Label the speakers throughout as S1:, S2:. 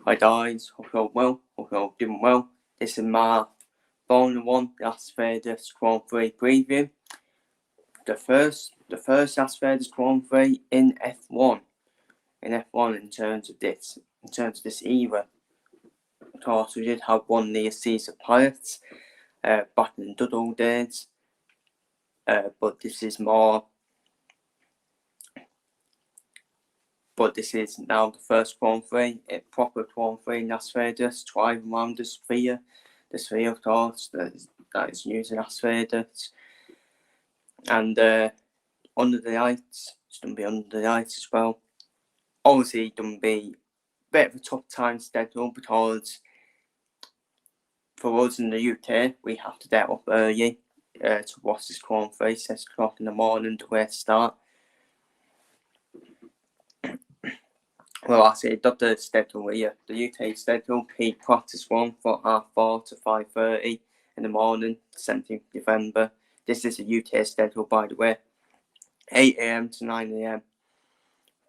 S1: Hi guys, hope you're well, hope you're doing well. This is my Formula 1 Las Vegas Grand Prix preview. The first Las Vegas Grand Prix in F1. In terms of this era. Of course, we did have one near Caesar Pirates back in the good old days. But this is now the first Grand Prix, a proper Grand Prix in Las Vegas, driving around the sphere. The sphere, of course, that is used in Las Vegas. And under the lights, it's going to be under the lights as well. Obviously, it's going to be a bit of a tough time schedule because for us in the UK, we have to get up early to watch this Grand Prix, 6 o'clock in the morning to where to start. Well, I say got the schedule here. The UK schedule, peak practice 1 for 4:30 to 5:30 in the morning, 17th November. This is a UK schedule, by the way. 8 AM to 9 AM.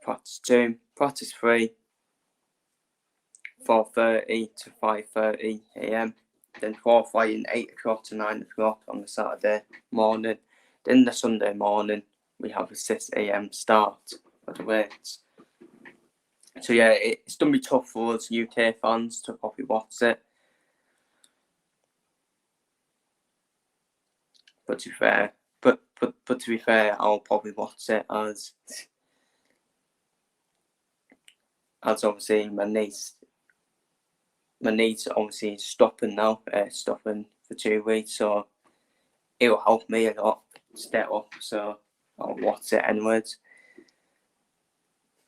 S1: Practice 2, practice 3, 4:30 to 5:30 AM. Then qualifying 8 o'clock to 9 o'clock on the Saturday morning. Then the Sunday morning, we have a 6 AM start for the race. So yeah, it's going to be tough for us UK fans to probably watch it. But to be fair, I'll probably watch it as obviously my niece obviously is stopping now, stopping for 2 weeks, so it will help me a lot to step up. So I'll watch it anyways.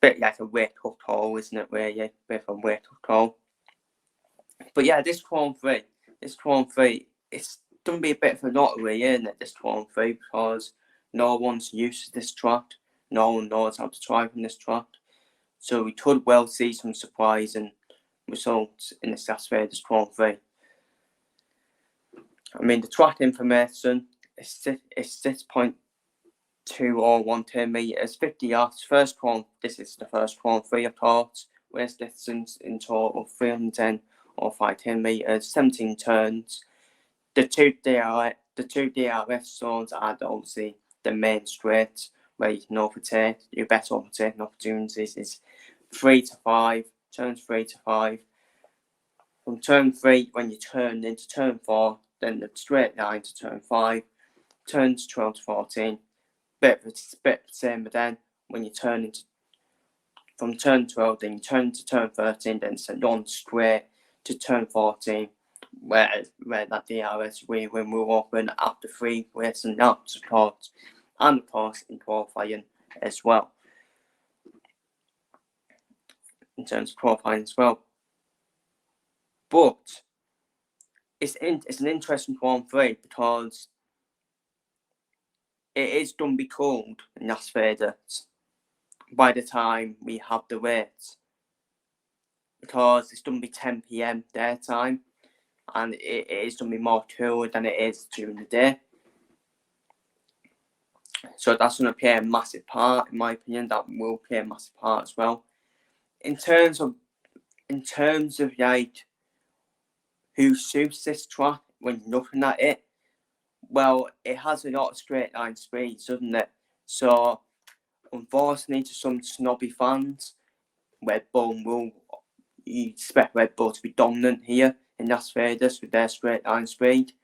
S1: Bit like a wake-up call, isn't it, really? Bit of a wake-up call. But yeah, this Grand Prix, it's going to be a bit of a lottery, isn't it, this Grand Prix, because no one's used to this track. No one knows how to drive on this track. So we could well see some surprising results in this Las Vegas Grand Prix. I mean, the track information is 6.2 or 110 meters, 50 yards. This is the first Grand Prix, of course. Race distance in total 310 or 510 meters, 17 turns. The two DRS zones are obviously the main straight where you can overtake. Your better overtaking opportunities is 3 to 5, turns 3 to 5. From turn 3, when you turn into turn 4, then the straight line to turn 5, turns 12 to 14. Bit the same again when you turn into from turn 12, then you turn to turn 13, then send on straight to turn 14, where that DRS wheel will open after 3 racing laps, of course, and of course in qualifying as well. In terms of qualifying as well. But it's an interesting Grand Prix because it is going to be cold in Las Vegas by the time we have the race, because it's going to be 10 PM their time, and it is going to be more cool than it is during the day. So that's going to play a massive part, in my opinion. That will play a massive part as well. In terms of like who suits this track when looking at it, well, it has a lot of straight line speeds, doesn't it? So unfortunately, to some snobby fans, you expect Red Bull to be dominant here in Las Vegas with their straight line speed.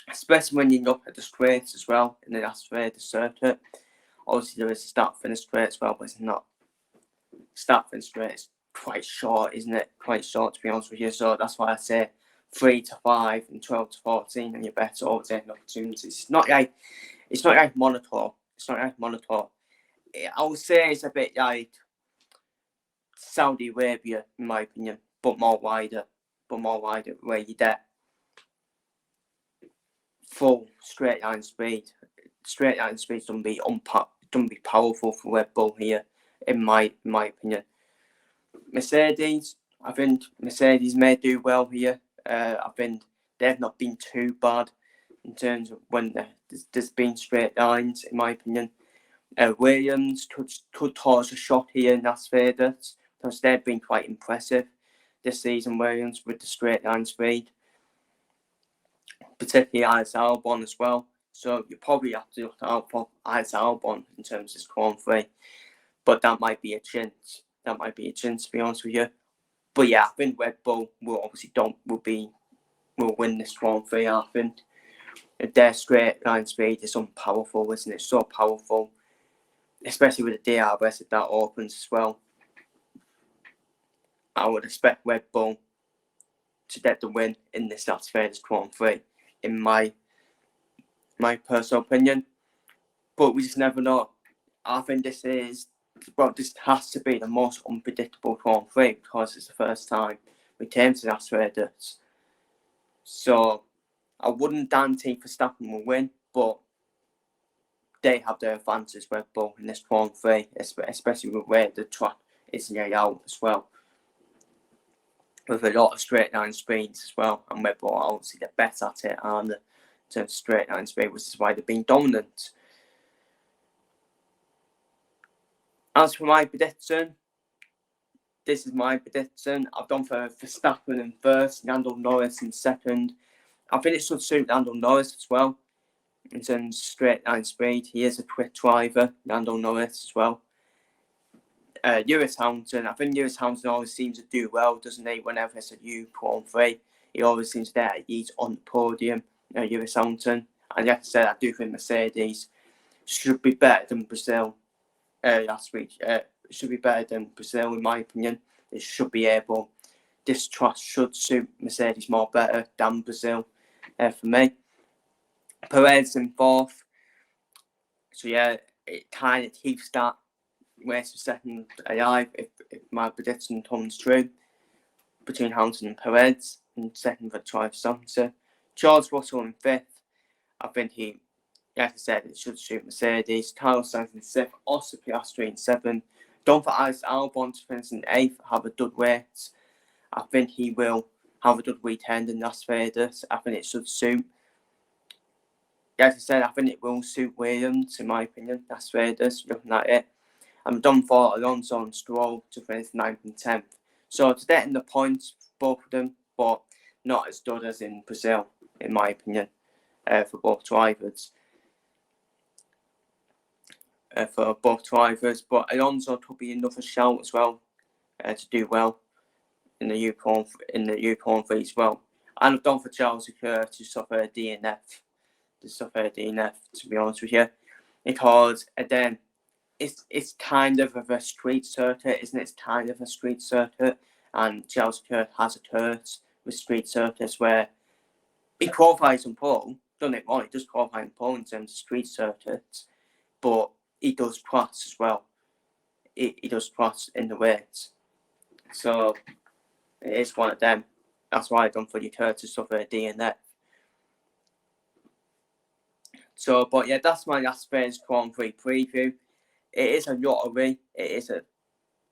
S1: Especially when you look at the straights as well in the Las Vegas circuit. Obviously, there is a start finish straight as well, but it's not. Start finish straight is quite short, isn't it? Quite short, to be honest with you. So that's why I say 3 to 5 and 12 to 14, and you're better overtaking opportunities. It's not like Monaco. It's not like Monaco. I would say it's a bit like Saudi Arabia, in my opinion, but more wider, where you get full straight line speed. Straight line speed don't be powerful for Red Bull here, in my opinion. I think Mercedes may do well here. I think they've not been too bad in terms of when there's been straight lines, in my opinion. Williams could cause a shock here in Las Vegas because they've been quite impressive this season, Williams, with the straight line speed, particularly Alex Albon as well. So you probably have to look out for Alex Albon in terms of Qualifying 3. But that might be a chance. That might be a chance, to be honest with you. But yeah, I think Red Bull will obviously will win this Qualifying 3. I think their straight line speed is unpowerful, isn't it? So powerful, especially with the DRS if that opens as well. I would expect Red Bull to get the win in this Las Vegas Grand Prix, in my personal opinion. But we just never know. I think this has to be the most unpredictable Grand Prix because it's the first time we came to Las Vegas. So I wouldn't guarantee Verstappen will win, but they have their advantage, Red Bull, in this Grand Prix, especially with where the track is laid out as well, with a lot of straight line speeds as well. And Red Bull are obviously the best at it, and in terms of straight line speed, which is why they've been dominant. As for my prediction, this is my prediction. I've gone for Verstappen in first, Lando Norris in second. I think it should suit Lando Norris as well in terms of straight line speed. He is a quick driver, Lando Norris as well. Lewis Hamilton, I think Lewis Hamilton always seems to do well, doesn't he? Whenever it's a Grand Prix, he always seems that he's on the podium, Lewis Hamilton. And like I said, I do think Mercedes should be better than Brazil last week. Should be better than Brazil, in my opinion. It should be able. This track should suit Mercedes more better than Brazil, for me. Perez in fourth. So yeah, it kind of keeps that race for second alive if my prediction comes true, between Hamilton and Perez, and second for Troy Verstappen. George Russell in fifth. I think he, like I said, it should suit Mercedes. Carlos Sainz in sixth, Oscar Piastri in seventh. Don't for Alex Albon to finish in eighth, have a good race. I think he will have a good weekend in Las Vegas. I think it should suit. Like I said, I think it will suit Williams, in my opinion, Las Vegas, looking at it. I'm done for Alonso and Stroll to finish 9th and 10th. So to get in the points, both of them, but not as good as in Brazil, in my opinion, for both drivers. But Alonso could be another shout as well to do well in the Yukon as well. And I've done for Charles Leclerc to suffer a DNF. To be honest with you, because again, it's kind of a street circuit, isn't it? It's kind of a street circuit, and Charles Leclerc has a curse with street circuits where he qualifies on pole. Don't get me wrong, he does qualify on pole in terms of street circuits, but he does cross as well. He does cross in the race, so it is one of them. That's why I've done for Leclerc to suffer a DNF. So, but yeah, that's my Las Vegas Grand Prix preview. It is a lottery. It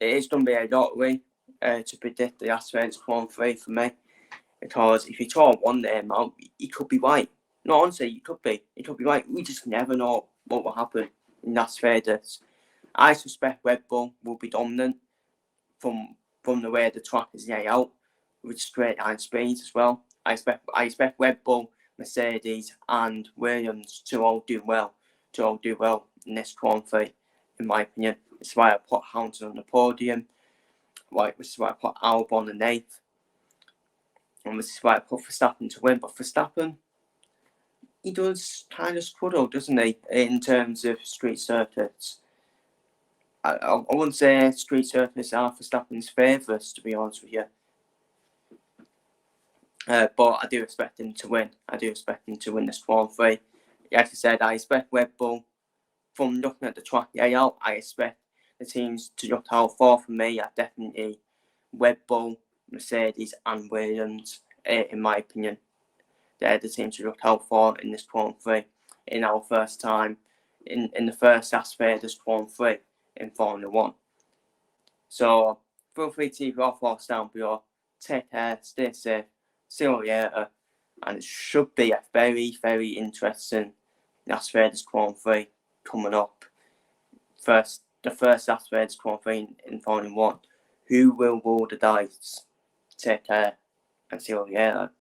S1: is going to be a lottery to predict the Las Vegas Grand Prix for me, because if you throw one name out, he could be right. No, honestly, he could be right. We just never know what will happen in Las Vegas. I suspect Red Bull will be dominant from the way the track is laid out, with straight line speeds as well. I expect Red Bull, Mercedes, and Williams to all do well in this Grand Prix, in my opinion. This is why I put Hamilton on the podium. This is why I put Albon in eighth. And this is why I put Verstappen to win. But Verstappen, he does kind of struggle, doesn't he, in terms of street circuits. I wouldn't say street circuits are Verstappen's favourites, to be honest with you. But I do expect him to win. I do expect him to win this Grand Prix. Like I said, I expect Red Bull, from looking at the track layout, I expect the teams to look out for me are definitely Red Bull, Mercedes, and Williams, in my opinion. They're the teams to look out for in this Grand Prix, in our first time, in the first Las Vegas Grand Prix in Formula 1. So, feel free to leave your thoughts down below. Take care, stay safe, see you later, and it should be a very, very interesting Las Vegas Grand Prix coming up. The first Las Vegas Grand Prix in Formula 1. who will roll the dice. Take care and see you later.